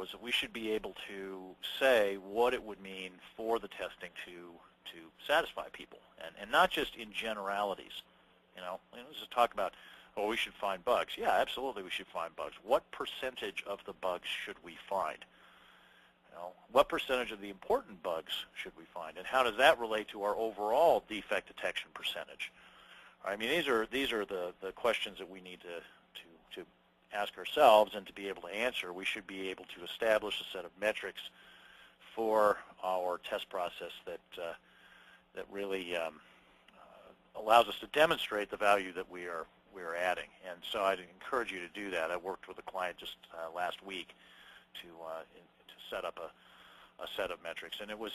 is that we should be able to say what it would mean for the testing to satisfy people, and not just in generalities. Let's just talk about, oh, we should find bugs. Yeah, absolutely, we should find bugs. What percentage of the bugs should we find? What percentage of the important bugs should we find, and how does that relate to our overall defect detection percentage? I mean, these are the questions that we need to ask ourselves, and to be able to answer, we should be able to establish a set of metrics for our test process that really allows us to demonstrate the value that we are adding. And so I'd encourage you to do that. I worked with a client just last week to set up a set of metrics, and it was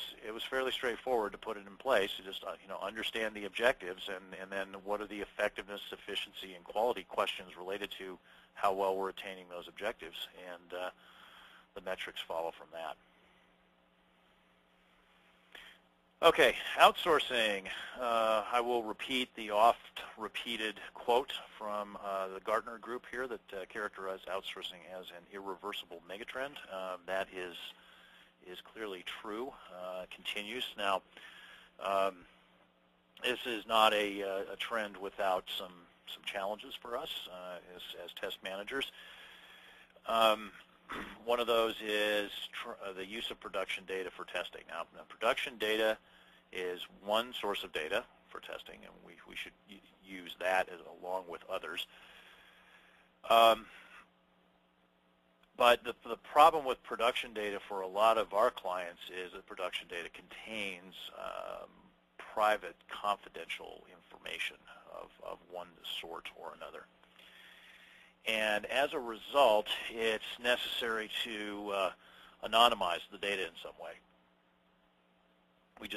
fairly straightforward to put it in place, to just understand the objectives, and then what are the effectiveness, efficiency, and quality questions related to how well we're attaining those objectives, and the metrics follow from that. Okay, outsourcing. I will repeat the oft-repeated quote from the Gartner group here that characterized outsourcing as an irreversible megatrend. That is clearly true. Continues. Now, this is not a trend without some challenges for us as test managers. One of those is the use of production data for testing. Now, production data is one source of data for testing, and we should use that along with others. But the problem with production data for a lot of our clients is that production data contains private, confidential information of one sort or another. And as a result, it's necessary to anonymize the data in some way. We're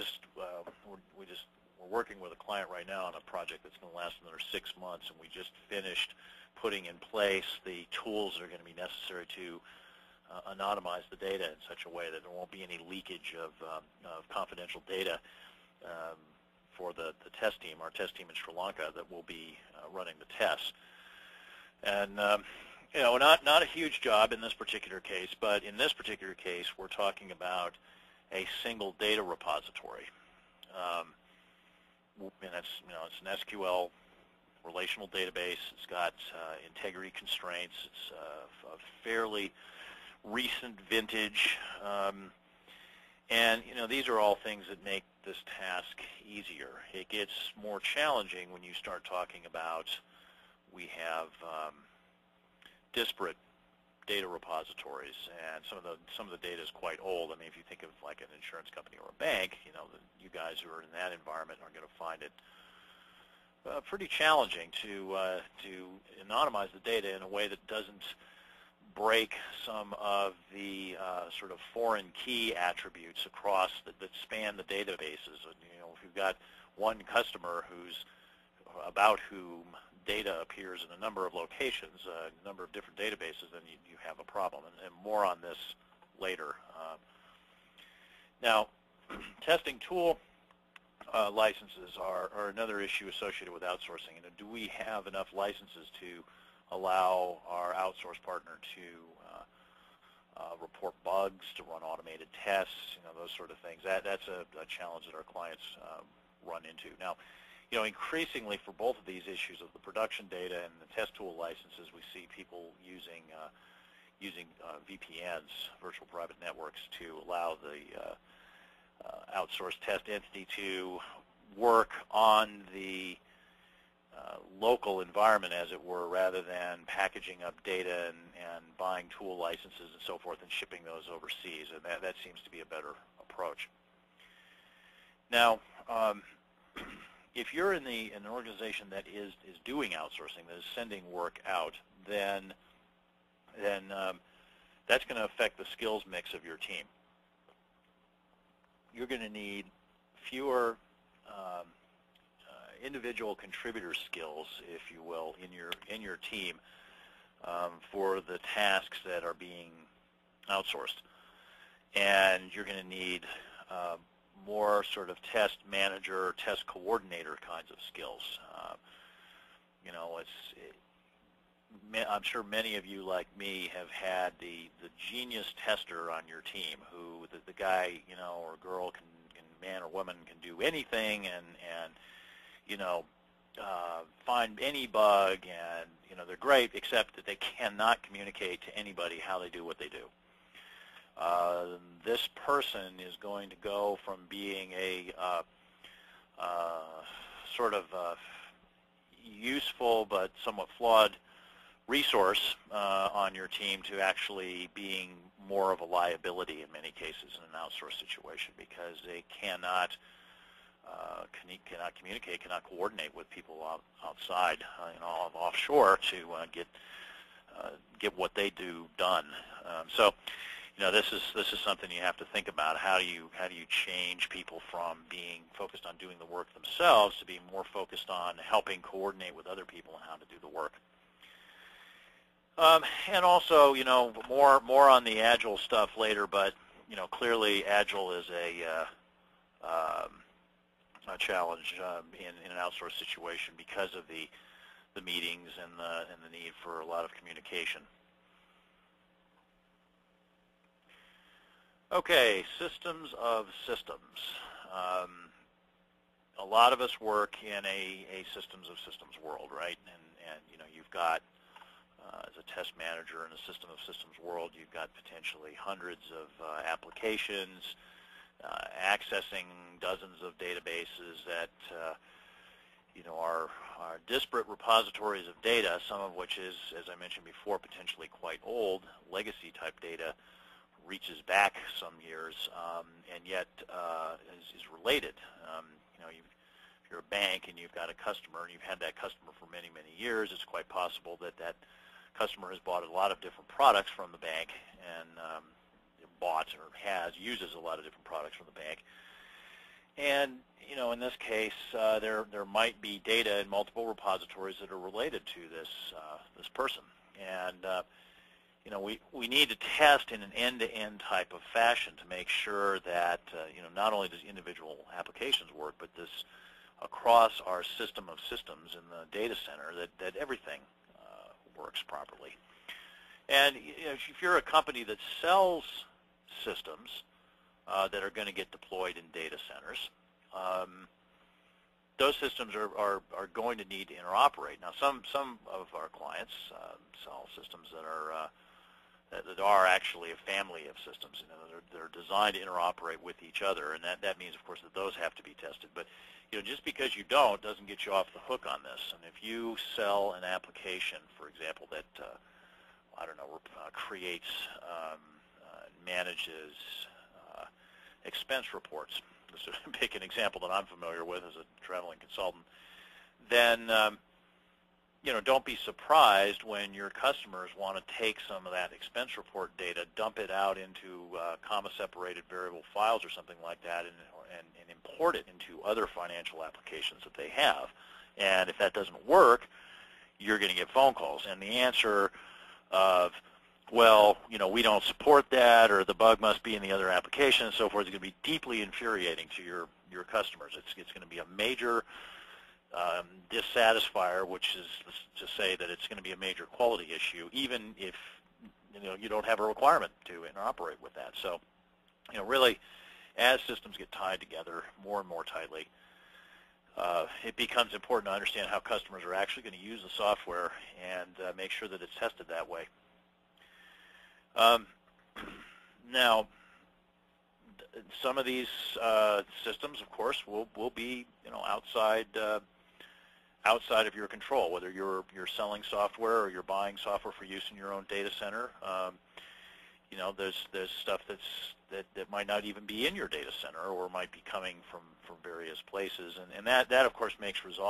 working with a client right now on a project that's going to last another 6 months, and we just finished putting in place the tools that are going to be necessary to anonymize the data in such a way that there won't be any leakage of confidential data for the test team, our test team in Sri Lanka that will be running the tests. And not a huge job in this particular case, but in this particular case, we're talking about a single data repository. And it's an SQL relational database. It's got integrity constraints. It's a fairly recent vintage, and these are all things that make this task easier. It gets more challenging when you start talking about we have disparate data repositories, and some of the data is quite old. I mean, if you think of like an insurance company or a bank, you guys who are in that environment are going to find it pretty challenging to anonymize the data in a way that doesn't break some of the sort of foreign key attributes across that span the databases. If you've got one customer about whom data appears in a number of locations, a number of different databases, then you have a problem. And more on this later. Now, testing tool licenses are another issue associated with outsourcing. Do we have enough licenses to allow our outsource partner to report bugs, to run automated tests, those sort of things? That's a challenge that our clients run into. Now, increasingly for both of these issues of the production data and the test tool licenses, we see people using VPNs, virtual private networks, to allow the outsourced test entity to work on the local environment, as it were, rather than packaging up data and buying tool licenses and so forth and shipping those overseas. And that seems to be a better approach. Now, if you're in an organization that is doing outsourcing, that is sending work out, then that's going to affect the skills mix of your team. You're going to need fewer individual contributor skills, if you will, in your team for the tasks that are being outsourced, and you're going to need more sort of test manager, test coordinator kinds of skills. I'm sure many of you, like me, have had the genius tester on your team, who the guy, or girl can man or woman can do anything, and find any bug, and they're great, except that they cannot communicate to anybody how they do what they do. This person is going to go from being a sort of useful but somewhat flawed resource on your team to actually being more of a liability in many cases in an outsourced situation, because they cannot communicate, cannot coordinate with people outside, offshore to get what they do done. So, this is something you have to think about. How do you change people from being focused on doing the work themselves to being more focused on helping coordinate with other people and how to do the work? And also, more on the Agile stuff later, but clearly Agile is a challenge in an outsourced situation because of the meetings and the need for a lot of communication. Okay, systems of systems. A lot of us work in a systems of systems world, right? And you've got as a test manager in a system of systems world, you've got potentially hundreds of applications, accessing dozens of databases that are disparate repositories of data, some of which is, as I mentioned before, potentially quite old. Legacy type data reaches back some years, and yet is related. If you're a bank and you've got a customer and you've had that customer for many, many years, it's quite possible that that customer has bought a lot of different products from the bank, and uses a lot of different products from the bank. And in this case, there might be data in multiple repositories that are related to this person, and we need to test in an end-to-end type of fashion to make sure that not only does individual applications work, but this across our system of systems in the data center, that everything works properly. And if you're a company that sells systems that are going to get deployed in data centers, those systems are going to need to interoperate. Now, some of our clients sell systems that are actually a family of systems. They're designed to interoperate with each other, and that means, of course, that those have to be tested. But just because you don't doesn't get you off the hook on this. And if you sell an application, for example, that creates, manages expense reports, just to pick an example that I'm familiar with as a traveling consultant, then don't be surprised when your customers want to take some of that expense report data, dump it out into comma-separated variable files or something like that, and import it into other financial applications that they have. And if that doesn't work, you're going to get phone calls. And the answer of, well, we don't support that, or the bug must be in the other application, and so forth, is going to be deeply infuriating to your customers. It's going to be a major dissatisfier, which is to say that it's going to be a major quality issue, even if you don't have a requirement to interoperate with that. So, really, as systems get tied together more and more tightly, it becomes important to understand how customers are actually going to use the software and make sure that it's tested that way. Now, some of these systems, of course, will be outside of your control, whether you're selling software or you're buying software for use in your own data center. There's stuff that might not even be in your data center, or might be coming from various places, and that of course makes resolving